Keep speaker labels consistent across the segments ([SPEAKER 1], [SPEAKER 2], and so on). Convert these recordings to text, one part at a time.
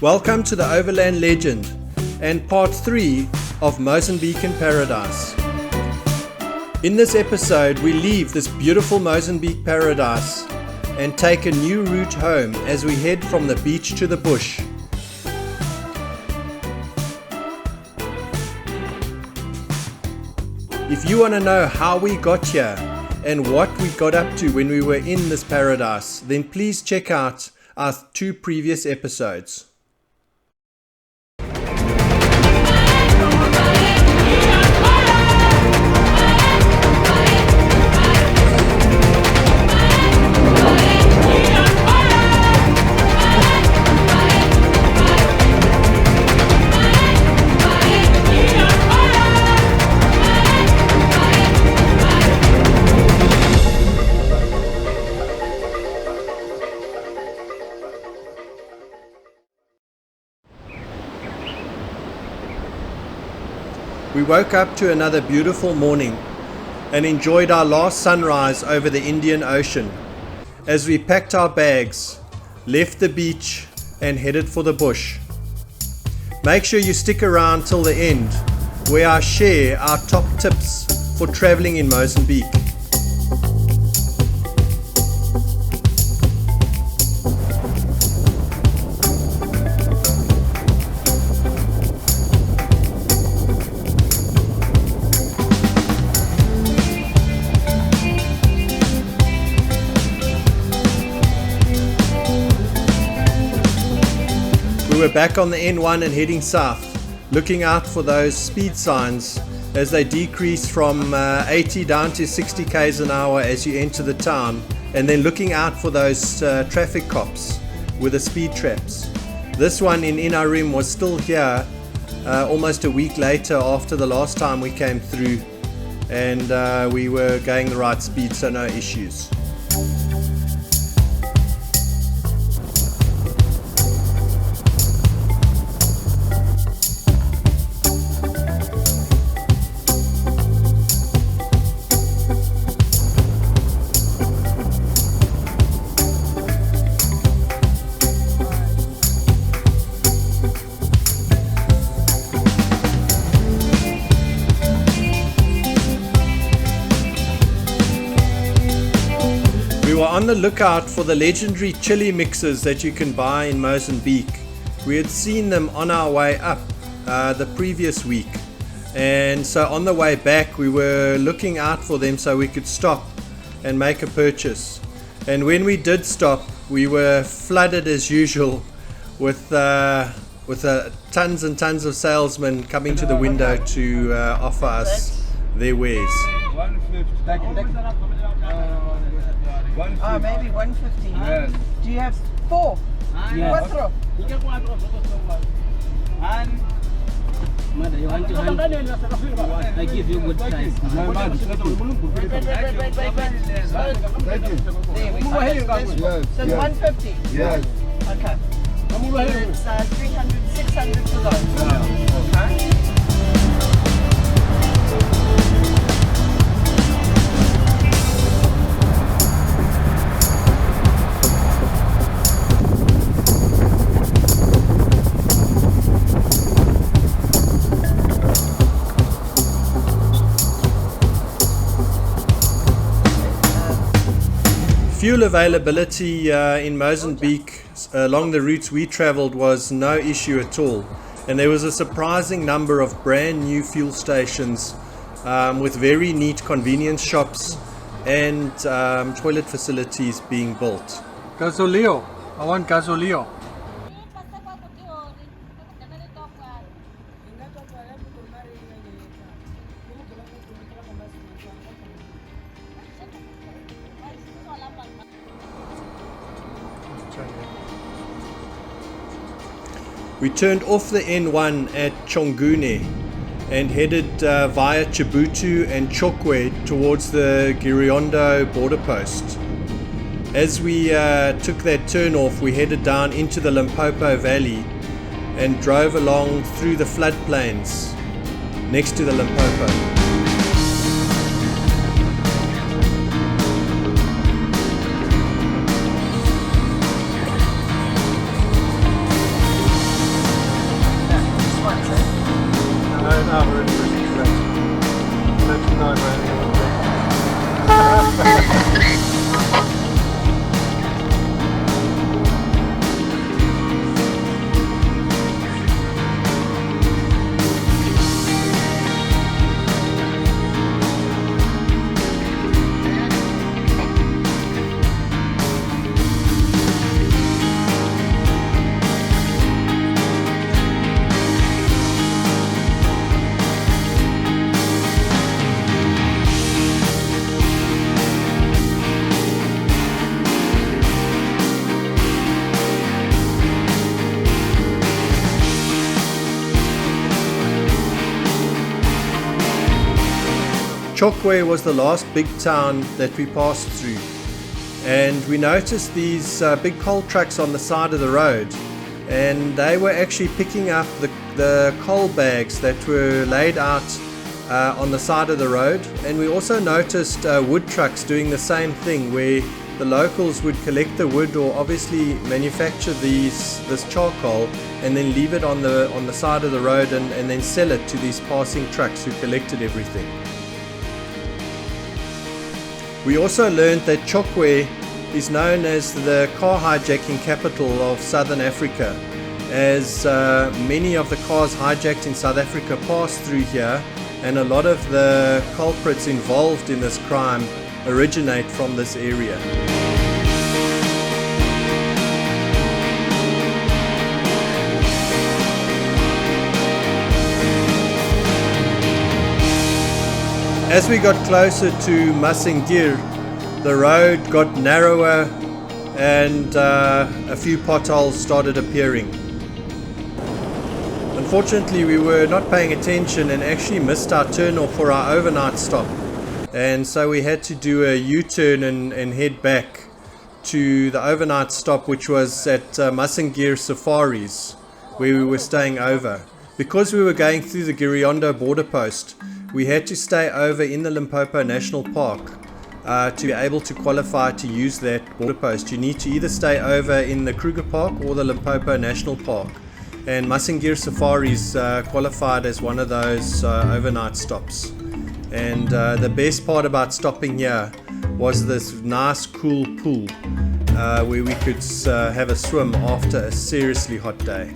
[SPEAKER 1] Welcome to the Overland Legend and part 3 of Mozambique in Paradise. In this episode we leave this beautiful Mozambique paradise and take a new route home as we head from the beach to the bush. If you want to know how we got here and what we got up to when we were in this paradise, then please check out our 2 previous episodes. We woke up to another beautiful morning and enjoyed our last sunrise over the Indian Ocean as we packed our bags, left the beach and headed for the bush. Make sure you stick around till the end where I share our top tips for traveling in Mozambique. We were back on the N1 and heading south, looking out for those speed signs as they decrease from 80 down to 60 k's an hour as you enter the town, and then looking out for those traffic cops with the speed traps. This one in Inhambane was still here almost a week later after the last time we came through, and we were going the right speed, so no issues. We were on the lookout for the legendary chili mixes that you can buy in Mozambique. We had seen them on our way up the previous week, and so on the way back we were looking out for them so we could stop and make a purchase. And when we did stop, we were flooded as usual with tons and tons of salesmen coming to the window to offer us their wares.
[SPEAKER 2] Oh, maybe 150. Yes. Do you have 4?
[SPEAKER 3] Yes.
[SPEAKER 2] Cuatro?
[SPEAKER 3] Mother, you want to hand? I give you good price.
[SPEAKER 2] Wait. There we go.
[SPEAKER 4] Yes.
[SPEAKER 2] So it's 150?
[SPEAKER 4] Yes.
[SPEAKER 2] Okay. It's 300, 600 to go. Okay.
[SPEAKER 1] Fuel availability in Mozambique along the routes we traveled was no issue at all, and there was a surprising number of brand new fuel stations with very neat convenience shops and toilet facilities being built.
[SPEAKER 4] Gasolio. I want gasolio.
[SPEAKER 1] We turned off the N1 at Chongune and headed via Chibutu and Chokwe towards the Giriyondo border post. As we took that turn off, we headed down into the Limpopo Valley and drove along through the floodplains next to the Limpopo.
[SPEAKER 4] now we're interested in that. Let you know if anything.
[SPEAKER 1] Chokwe was the last big town that we passed through, and we noticed these big coal trucks on the side of the road, and they were actually picking up the coal bags that were laid out on the side of the road. And we also noticed wood trucks doing the same thing, where the locals would collect the wood or obviously manufacture this charcoal and then leave it on the side of the road and then sell it to these passing trucks who collected everything. We also learned that Chokwe is known as the car hijacking capital of Southern Africa, as many of the cars hijacked in South Africa pass through here, and a lot of the culprits involved in this crime originate from this area. As we got closer to Massingir, the road got narrower and a few potholes started appearing. Unfortunately, we were not paying attention and actually missed our turn off for our overnight stop, and so we had to do a U-turn and head back to the overnight stop, which was at Massingir Safaris, where we were staying over. Because we were going through the Giriyondo border post, we had to stay over in the Limpopo National Park to be able to qualify to use that border post. You need to either stay over in the Kruger Park or the Limpopo National Park, and Massingir Safaris qualified as one of those overnight stops. And the best part about stopping here was this nice cool pool where we could have a swim after a seriously hot day.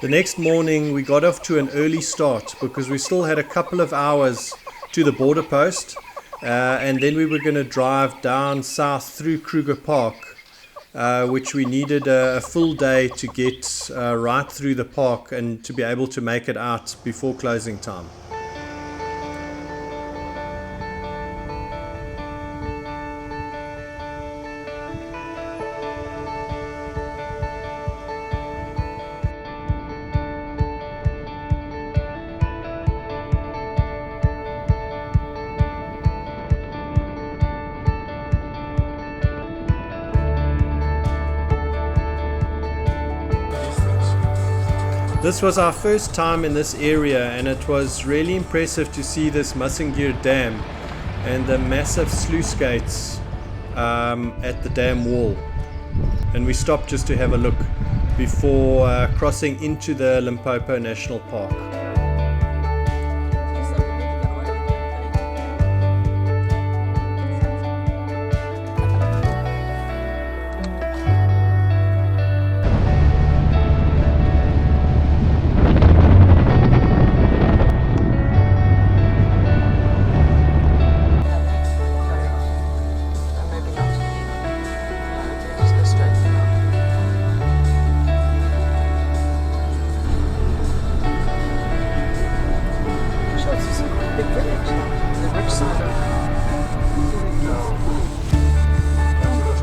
[SPEAKER 1] The next morning we got off to an early start because we still had a couple of hours to the border post, and then we were going to drive down south through Kruger Park, which we needed a full day to get right through the park and to be able to make it out before closing time. This was our first time in this area, and it was really impressive to see this Massingir Dam and the massive sluice gates at the dam wall. And we stopped just to have a look before crossing into the Limpopo National Park.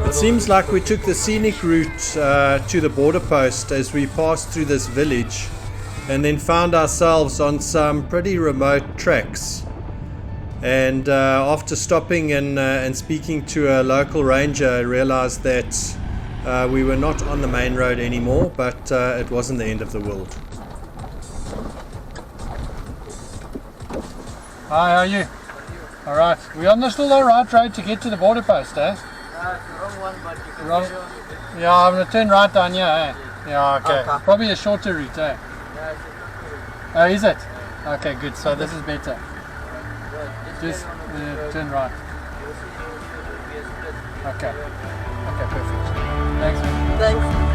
[SPEAKER 1] It seems like we took the scenic route to the border post as we passed through this village, and then found ourselves on some pretty remote tracks. And after stopping and speaking to a local ranger, I realized that We were not on the main road anymore, but it wasn't the end of the world.
[SPEAKER 5] Hi, how are you? Alright, we're on the still the right road to get to the border post, eh?
[SPEAKER 2] It's the wrong one, but you can
[SPEAKER 5] Wrong.
[SPEAKER 2] carry on.
[SPEAKER 5] Yeah, I'm gonna turn right down here, eh? Yeah, okay.
[SPEAKER 2] Okay.
[SPEAKER 5] Probably a shorter route, eh?
[SPEAKER 2] Yeah, it's a good
[SPEAKER 5] Oh, is it? Okay, good. So this is better.
[SPEAKER 2] road.
[SPEAKER 5] Just
[SPEAKER 2] carry on with the
[SPEAKER 5] turn right.
[SPEAKER 2] You'll see it will be a split.
[SPEAKER 5] Okay. Okay, perfect. Thanks, man.
[SPEAKER 2] Thanks.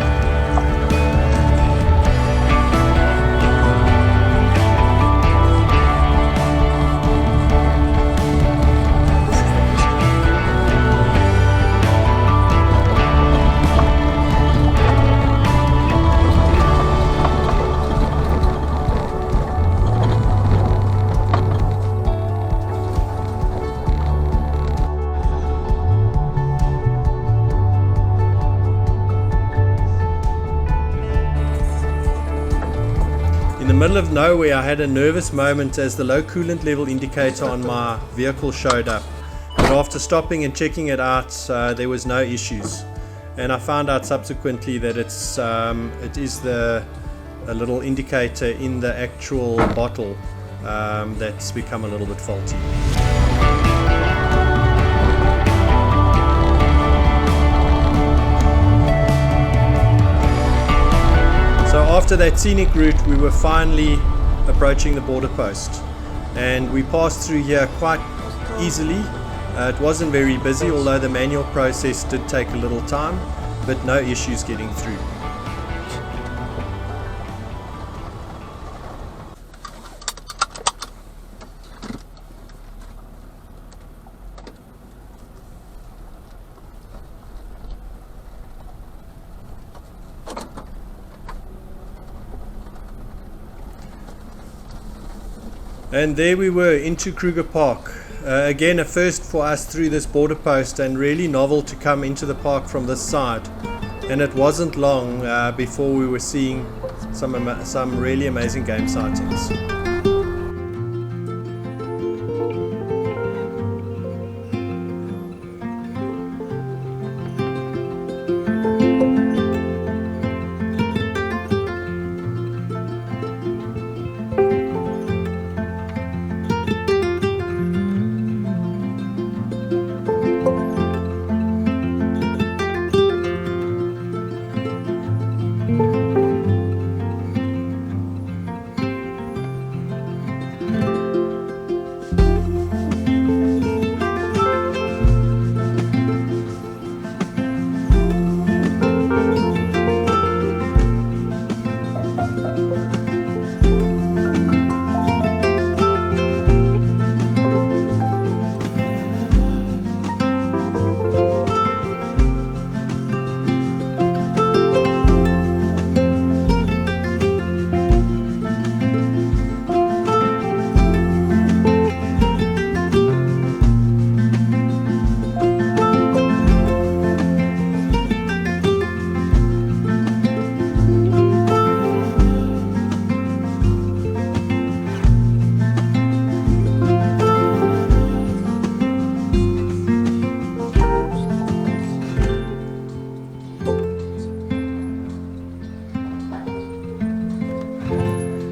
[SPEAKER 1] In the middle of nowhere, I had a nervous moment as the low coolant level indicator on my vehicle showed up. But after stopping and checking it out, there was no issues. And I found out subsequently that it is a little indicator in the actual bottle that's become a little bit faulty. So after that scenic route, we were finally approaching the border post, and we passed through here quite easily. It wasn't very busy, although the manual process did take a little time, but no issues getting through. And there we were into Kruger Park. Again, a first for us through this border post, and really novel to come into the park from this side. And it wasn't long before we were seeing some really amazing game sightings.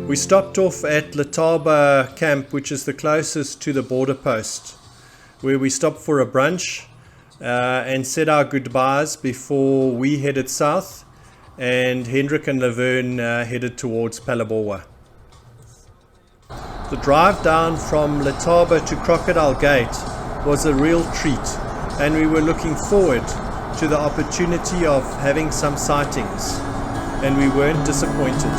[SPEAKER 1] We stopped off at Letaba camp, which is the closest to the border post, where we stopped for a brunch and said our goodbyes before we headed south, and Hendrik and Laverne headed towards Phalaborwa. The drive down from Letaba to Crocodile Gate was a real treat, and we were looking forward to the opportunity of having some sightings, and we weren't disappointed.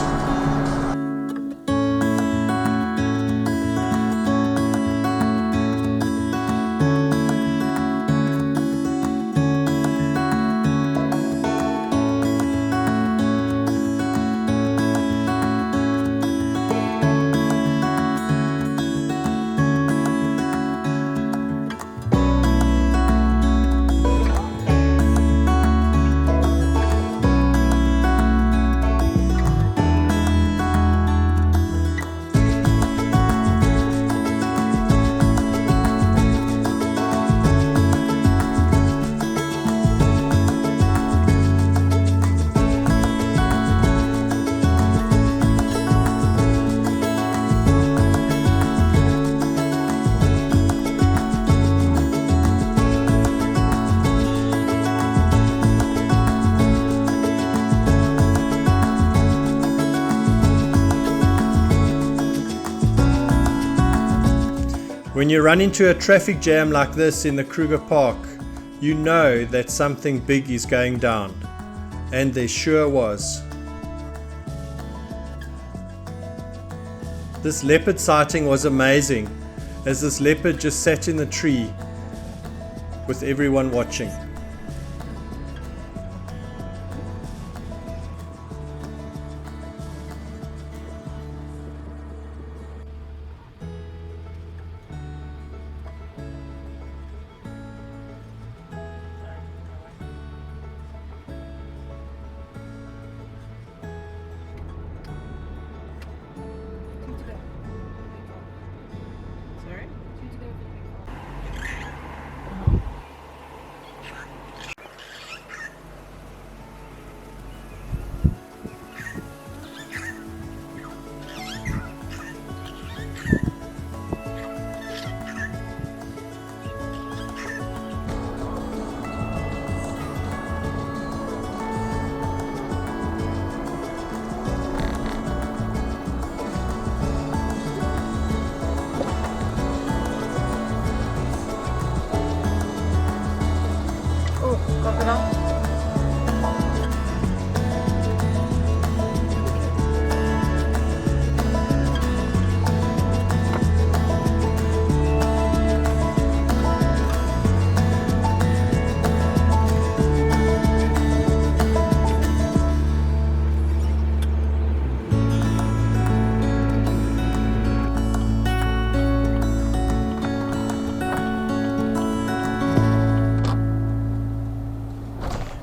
[SPEAKER 1] When you run into a traffic jam like this in the Kruger Park, you know that something big is going down. And there sure was. This leopard sighting was amazing, as this leopard just sat in the tree with everyone watching.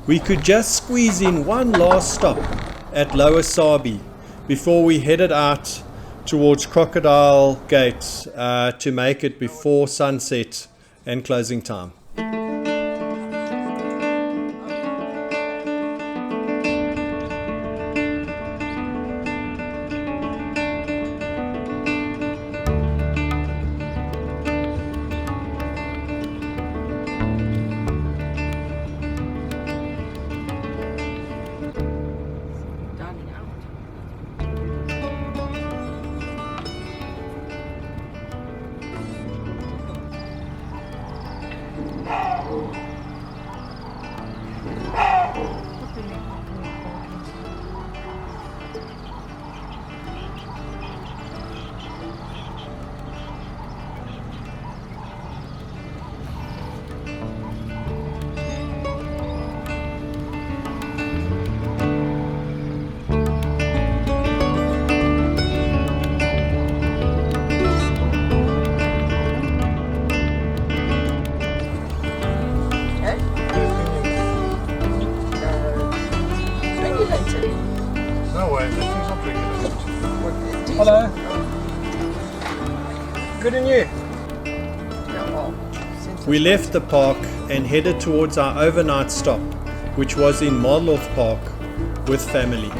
[SPEAKER 1] We could just squeeze in one last stop at Lower Sabie before we headed out towards Crocodile Gate to make it before sunset and closing time.
[SPEAKER 4] No way, that thing's not regulated.
[SPEAKER 5] Hello.
[SPEAKER 4] Good and you?
[SPEAKER 1] We left the park and headed towards our overnight stop, which was in Marloth Park with family.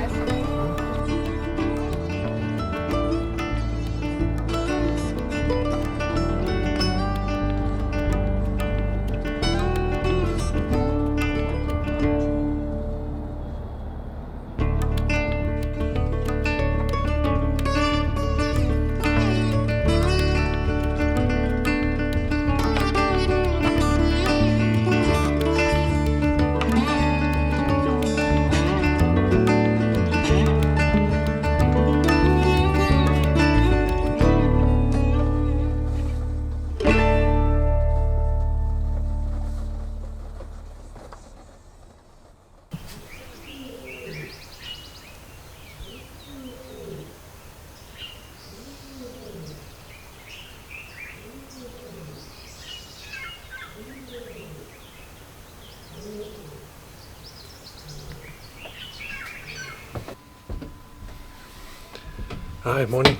[SPEAKER 4] Hi, morning.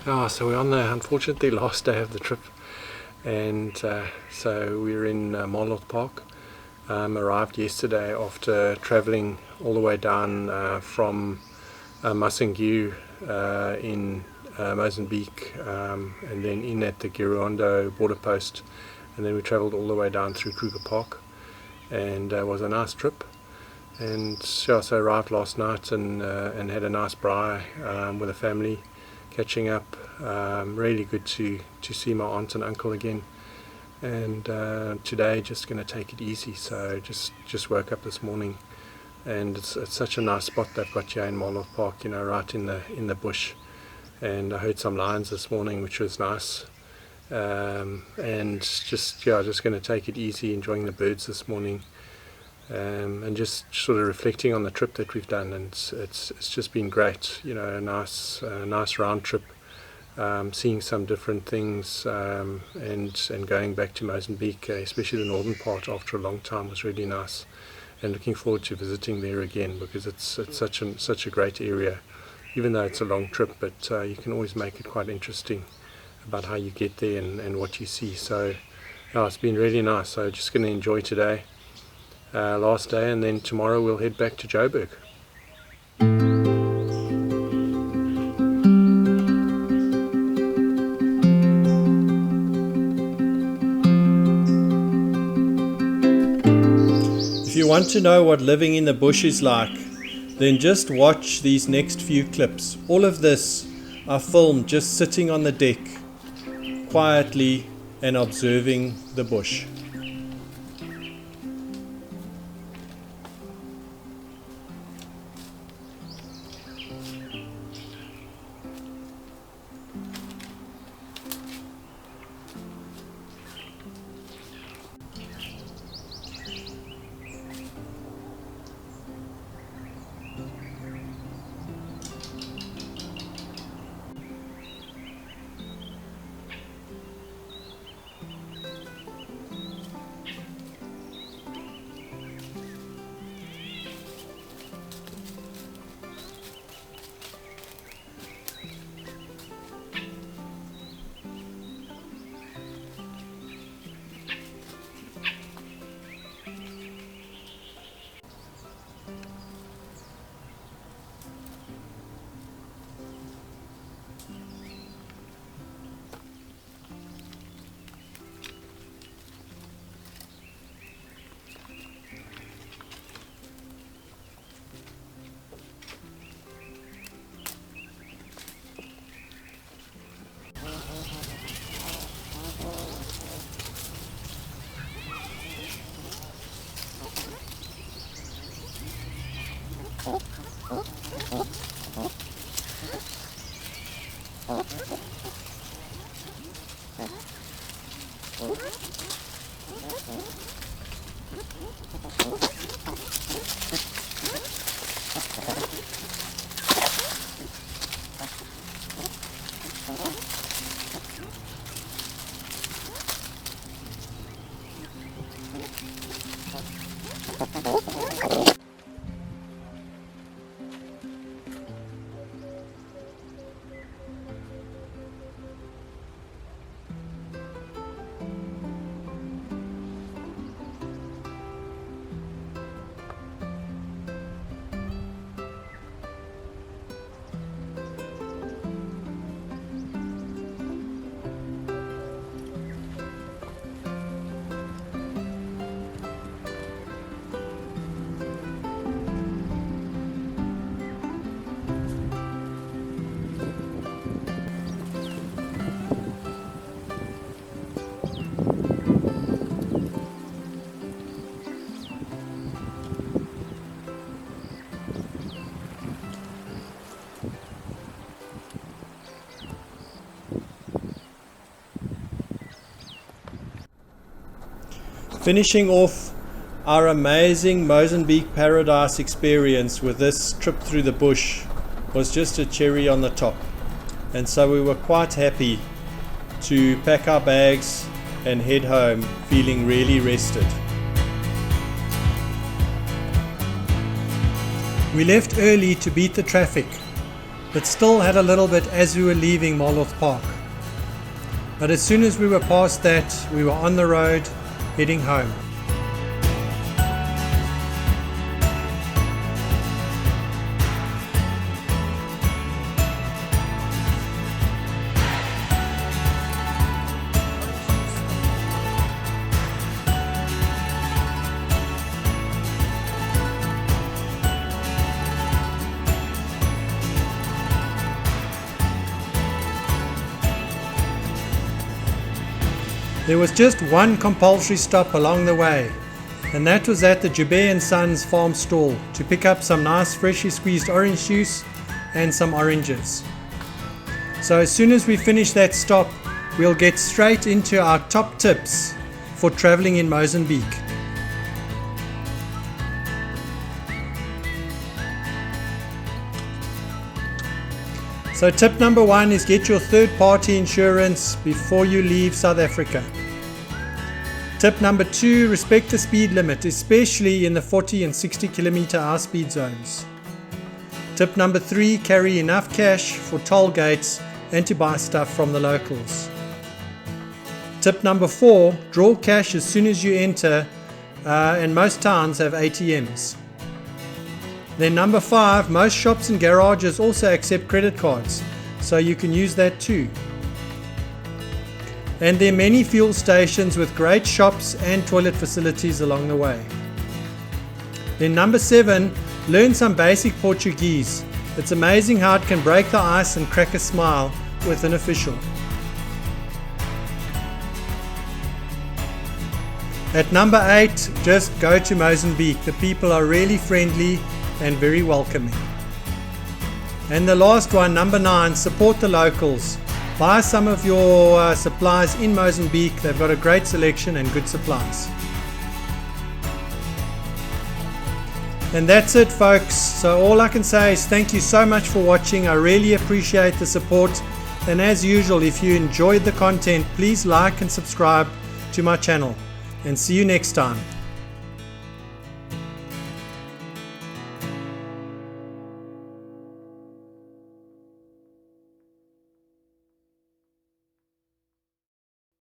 [SPEAKER 4] So we're on the unfortunately last day of the trip, and so we're in Marloth Park. Arrived yesterday after travelling all the way down from Massingir in Mozambique, and then in at the Giriyondo border post, and then we travelled all the way down through Kruger Park, and it was a nice trip. And so arrived last night and had a nice braai with the family, catching up, Really good to see my aunt and uncle again. And today just going to take it easy. So just woke up this morning, and it's such a nice spot they've got here in Marloth Park, you know, right in the bush. And I heard some lions this morning, which was nice. And just going to take it easy, enjoying the birds this morning, and just sort of reflecting on the trip that we've done. And it's just been great, you know, a nice round trip, seeing some different things, and going back to Mozambique, especially the northern part after a long time, was really nice. And looking forward to visiting there again, because it's such a great area, even though it's a long trip, but you can always make it quite interesting about how you get there and what you see. So yeah, it's been really nice. So just going to enjoy today, last day, and then tomorrow we'll head back to Joburg.
[SPEAKER 1] If you want to know what living in the bush is like, then just watch these next few clips. All of this I filmed just sitting on the deck, quietly and observing the bush. Finishing off our amazing Mozambique paradise experience with this trip through the bush was just a cherry on the top, and so we were quite happy to pack our bags and head home feeling really rested. We left early to beat the traffic, but still had a little bit as we were leaving Marloth Park. But as soon as we were past that, we were on the road heading home. There was just one compulsory stop along the way, and that was at the Jubé & Sons farm stall to pick up some nice freshly squeezed orange juice and some oranges. So as soon as we finish that stop, we'll get straight into our top tips for traveling in Mozambique. So tip number 1 is get your third-party insurance before you leave South Africa. Tip number 2, respect the speed limit, especially in the 40 and 60 km/h speed zones. Tip number 3, carry enough cash for toll gates and to buy stuff from the locals. Tip number 4, draw cash as soon as you enter, and most towns have ATMs. Then number 5, most shops and garages also accept credit cards, so you can use that too. And there are many fuel stations with great shops and toilet facilities along the way. Then number 7, learn some basic Portuguese. It's amazing how it can break the ice and crack a smile with an official. At number 8, just go to Mozambique. The people are really friendly and very welcoming. And the last one, number 9, support the locals. Buy some of your supplies in Mozambique. They've got a great selection and good supplies. And that's it, folks. So all I can say is thank you so much for watching. I really appreciate the support. And as usual, if you enjoyed the content, please like and subscribe to my channel. And see you next time.